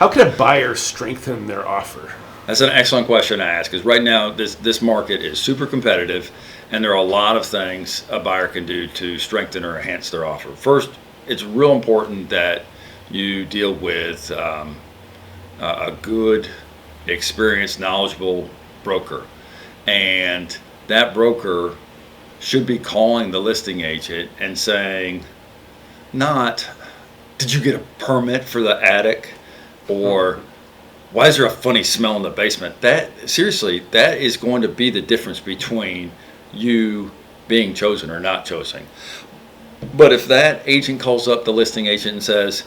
How can a buyer strengthen their offer? That's an excellent question to ask, because right now this market is super competitive, and there are a lot of things a buyer can do to strengthen or enhance their offer. First, it's real important that you deal with a good, experienced, knowledgeable broker, and that broker should be calling the listing agent and saying, not, did you get a permit for the attic? Or why is there a funny smell in the basement? That is going to be the difference between you being chosen or not chosen. But if that agent calls up the listing agent and says,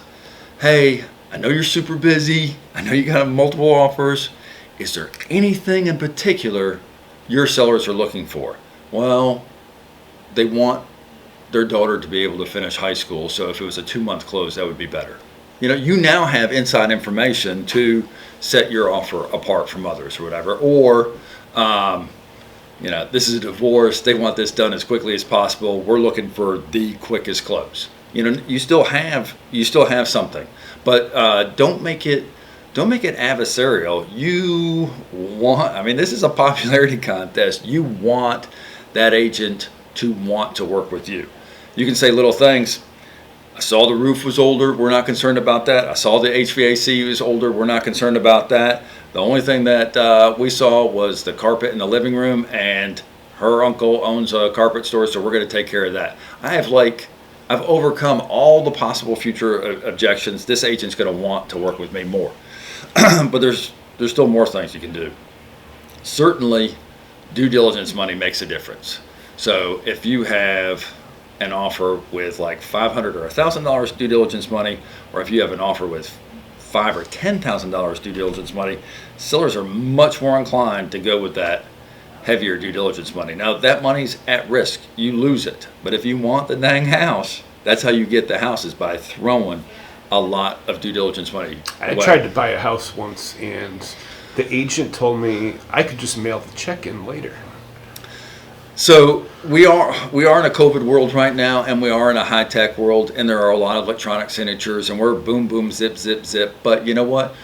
hey, I know you're super busy, I know you got multiple offers, is there anything in particular your sellers are looking for? Well, they want their daughter to be able to finish high school, so if it was a 2-month close, that would be better. You now have inside information to set your offer apart from others or whatever. Or, this is a divorce. They want this done as quickly as possible. We're looking for the quickest close. You still have something, but don't make it adversarial. This is a popularity contest. You want that agent to want to work with you. You can say little things. I saw the roof was older, we're not concerned about that. I saw the HVAC was older, we're not concerned about that. The only thing that we saw was the carpet in the living room, and her uncle owns a carpet store, so we're going to take care of that. I've overcome all the possible future objections. This agent's going to want to work with me more. But there's still more things you can do. Certainly, due diligence money makes a difference. So if you have an offer with like $500 or $1,000 due diligence money, or if you have an offer with $5,000 or $10,000 due diligence money, sellers are much more inclined to go with that heavier due diligence money. Now that money's at risk, you lose it. But if you want the dang house, that's how you get the house, is by throwing a lot of due diligence money away. I tried to buy a house once, and the agent told me I could just mail the check in later. So we are in a COVID world right now, and we are in a high-tech world, and there are a lot of electronic signatures, and we're boom, boom, zip, zip, zip. But you know what?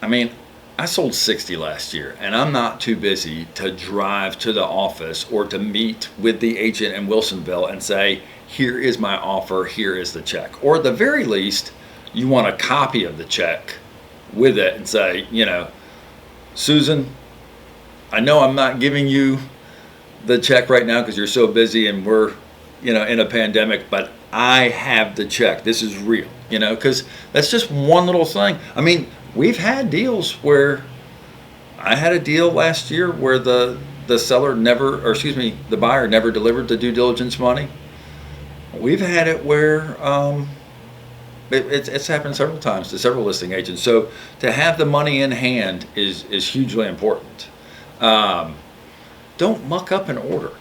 I sold 60 last year, and I'm not too busy to drive to the office or to meet with the agent in Wilsonville and say, here is my offer, here is the check. Or at the very least, you want a copy of the check with it and say, Susan, I know I'm not giving you the check right now because you're so busy and we're in a pandemic, but I have the check. This is real, because that's just one little thing. We've had deals where I had a deal last year where the buyer never delivered the due diligence money. We've had it where it's happened several times to several listing agents. So to have the money in hand is hugely important. Don't muck up an order.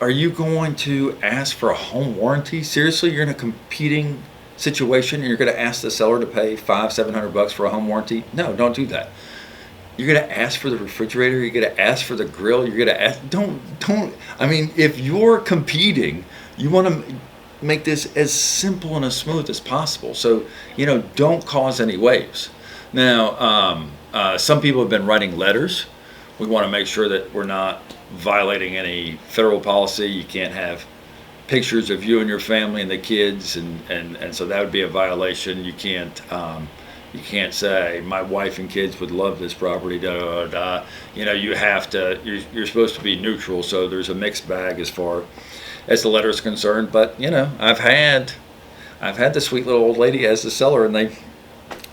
Are you going to ask for a home warranty? Seriously, you're in a competing situation and you're going to ask the seller to pay $500-$700 for a home warranty? No, don't do that. You're going to ask for the refrigerator. You're going to ask for the grill. You're going to ask. Don't. If you're competing, you want to make this as simple and as smooth as possible. So don't cause any waves. Now, some people have been writing letters. We want to make sure that we're not violating any federal policy. You can't have pictures of you and your family and the kids, and so that would be a violation. You can't say my wife and kids would love this property. You have to. You're supposed to be neutral. So there's a mixed bag as far as the letter is concerned. But I've had the sweet little old lady as the seller, and they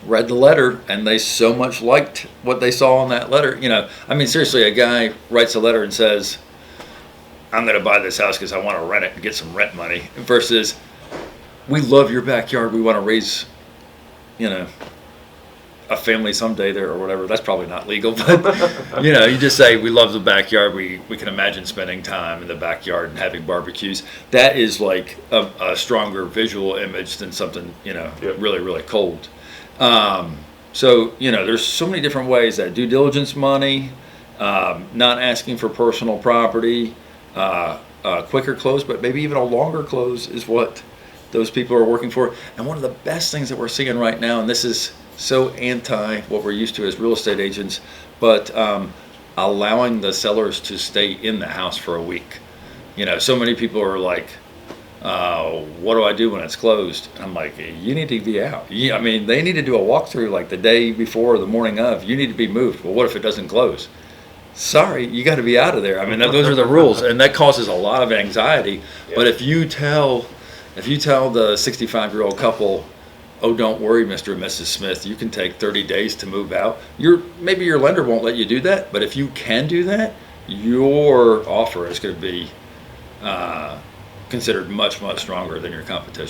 read the letter and they so much liked what they saw in that letter. Seriously, a guy writes a letter and says, I'm going to buy this house because I want to rent it and get some rent money, versus we love your backyard, we want to raise a family someday there or whatever. That's probably not legal, but you just say we love the backyard, we can imagine spending time in the backyard and having barbecues. That is like a stronger visual image than something really, really cold. So there's so many different ways that due diligence money, not asking for personal property, a quicker close, but maybe even a longer close is what those people are working for. And one of the best things that we're seeing right now, and this is so anti what we're used to as real estate agents, but allowing the sellers to stay in the house for a week. So many people are like, what do I do when it's closed? I'm like, you need to be out. I mean, they need to do a walkthrough like the day before or the morning of. You need to be moved. Well, what if it doesn't close? Sorry, you got to be out of there. I mean, those are the rules, and that causes a lot of anxiety. Yeah. But if you tell the 65-year-old couple, oh, don't worry, Mr. and Mrs. Smith, you can take 30 days to move out. Maybe your lender won't let you do that, but if you can do that, your offer is going to be considered much, much stronger than your competition.